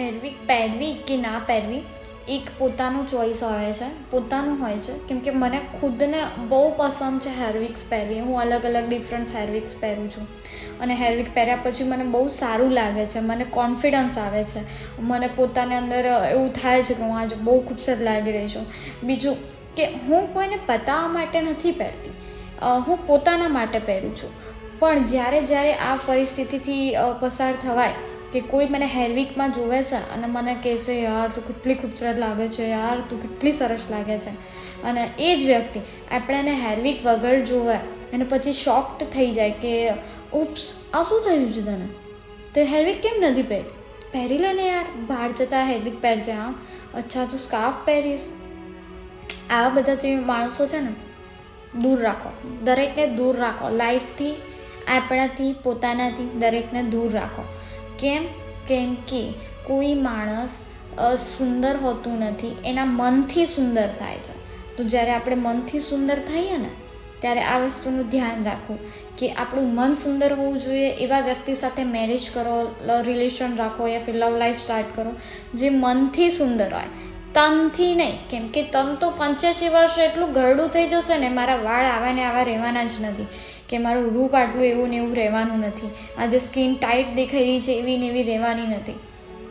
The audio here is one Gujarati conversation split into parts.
હેરવીક પહેરવી કે ના પહેરવી એક પોતાનું ચોઈસ હોય છે, પોતાનું હોય છે. કેમ કે મને ખુદને બહુ પસંદ છે હેરવીક્સ પહેરવી. હું અલગ અલગ ડિફરન્ટ હેરવીક્સ પહેરું છું અને હેરવીક પહેર્યા પછી મને બહુ સારું લાગે છે, મને કોન્ફિડન્સ આવે છે, મને પોતાને અંદર એવું થાય છે કે હું આજે બહુ ખૂબસૂરત લાગી રહી છું. બીજું કે હું કોઈને બતાવવા માટે નથી પહેરતી, હું પોતાના માટે પહેરું છું. પણ જ્યારે આ પરિસ્થિતિથી પસાર થવાય કે કોઈ મને હેરવીકમાં જોવે છે અને મને કહે છે યાર તું કેટલી ખૂબસૂરત લાગે છે, યાર તું કેટલી સરસ લાગે છે, અને એ જ વ્યક્તિ આપણને હેરવીક વગર જોવે અને પછી શોક્ડ થઈ જાય કે ઉપ્સ આ શું થયું છે તને, તે હેરવીક કેમ નથી પહેરી લે ને યાર, બહાર જતાં હેરવીક પહેરજે. હા અચ્છા તું સ્કાર્ફ પહેરીશ. આવા બધા જે માણસો છે ને દૂર રાખો, દરેકને દૂર રાખો લાઈફથી, આપણાથી, પોતાનાથી દરેકને દૂર રાખો. કેમ કે કોઈ માણસ સુંદર હોતું નથી, એના મનથી સુંદર થાય છે. તો જ્યારે આપણે મનથી સુંદર થઈએ ને ત્યારે આ વસ્તુનું ધ્યાન રાખવું કે આપણું મન સુંદર હોવું જોઈએ. એવા વ્યક્તિ સાથે મેરેજ કરો, રિલેશન રાખો યા ફિર લવ લાઈફ સ્ટાર્ટ કરો જે મનથી સુંદર હોય, તનથી નહીં. કેમ કે તન તો 85 વર્ષ એટલું ઘરડું થઈ જશે ને, મારા વાળ આવા ને આવા રહેવાના જ નથી, કે મારું રૂપ આટલું એવું ને એવું રહેવાનું નથી, આજે સ્કિન ટાઈટ દેખાઈ રહી છે એવી ને એવી રહેવાની નથી.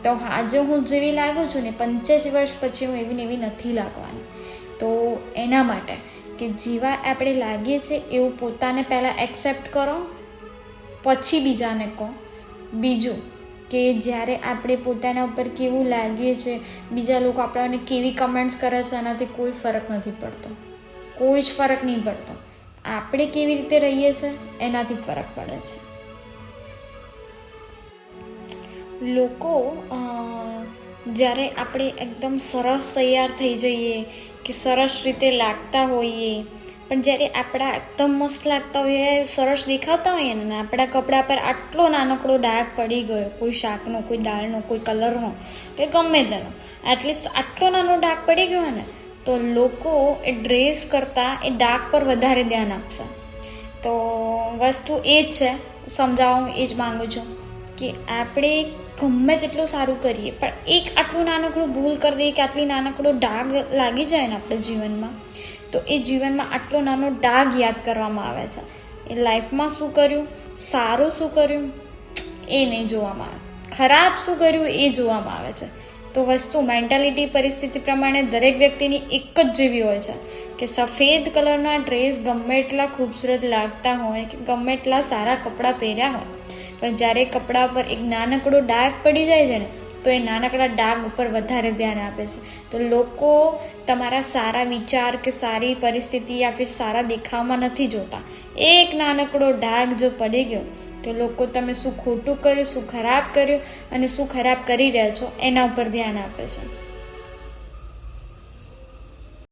તો આજે હું જેવી લાગું છું ને 85 વર્ષ પછી હું એવી ને એવી નથી લાગવાની. તો એના માટે કે જેવા આપણે લાગીએ છીએ એવું પોતાને પહેલાં એક્સેપ્ટ કરો, પછી બીજાને કહો. બીજું કે જ્યારે આપણે પોતાના ઉપર કેવું લાગીએ છીએ, બીજા લોકો આપણને કેવી કમેન્ટ્સ કરે છે એનાથી કોઈ ફરક નથી પડતો, કોઈ જ ફરક નહીં પડતો. આપણે કેવી રીતે રહીએ છીએ એનાથી ફરક પડે છે. લોકો જ્યારે આપણે એકદમ સરસ તૈયાર થઈ જઈએ કે સરસ રીતે લાગતા હોઈએ, પણ જ્યારે આપણા એકદમ મસ્ત લાગતા હોઈએ, સરસ દેખાતા હોઈએ ને આપણા કપડા પર આટલો નાનકડો ડાઘ પડી ગયો, કોઈ શાકનો, કોઈ દાળનો, કોઈ કલરનો કે ગમે તેનો, એટલીસ્ટ આટલો નાનો ડાઘ પડી ગયો ને તો લોકો એ ડ્રેસ કરતાં એ ડાઘ પર વધારે ધ્યાન આપશે. તો વસ્તુ એ જ છે, સમજાવવા હું એ જ માગું છું કે આપણે ગમે તેટલું સારું કરીએ પણ એક આટલું નાનકડું ભૂલ કરી દઈએ કે આટલી નાનકડો ડાઘ લાગી જાય ને આપણે જીવનમાં, તો એ જીવનમાં આટલો નાનો ડાઘ યાદ કરવામાં આવે છે. એ લાઈફમાં શું કર્યું, સારું શું કર્યું એ નહીં જોવામાં આવે, ખરાબ શું કર્યું એ જોવામાં આવે છે. તો વસ્તુ મેન્ટાલિટી, પરિસ્થિતિ પ્રમાણે દરેક વ્યક્તિની એક જ જેવી હોય છે કે સફેદ કલરના ડ્રેસ ગમે એટલા ખૂબસૂરત લાગતા હોય કે ગમે એટલા સારા કપડાં પહેર્યા હોય, પણ જ્યારે કપડા પર એક નાનકડો ડાઘ પડી જાય છે ને તો એ નાનકડા ડાઘ ઉપર વધારે ધ્યાન આપે છે. તો લોકો તમારા સારા વિચાર કે સારી પરિસ્થિતિ યા ફિર સારા દેખાવમાં નથી જોતા. એક નાનકડો ડાઘ જો પડી ગયો તો લોકો તમે શું ખોટું કર્યું, શું ખરાબ કર્યું અને શું ખરાબ કરી રહ્યા છો એના ઉપર ધ્યાન આપે છે.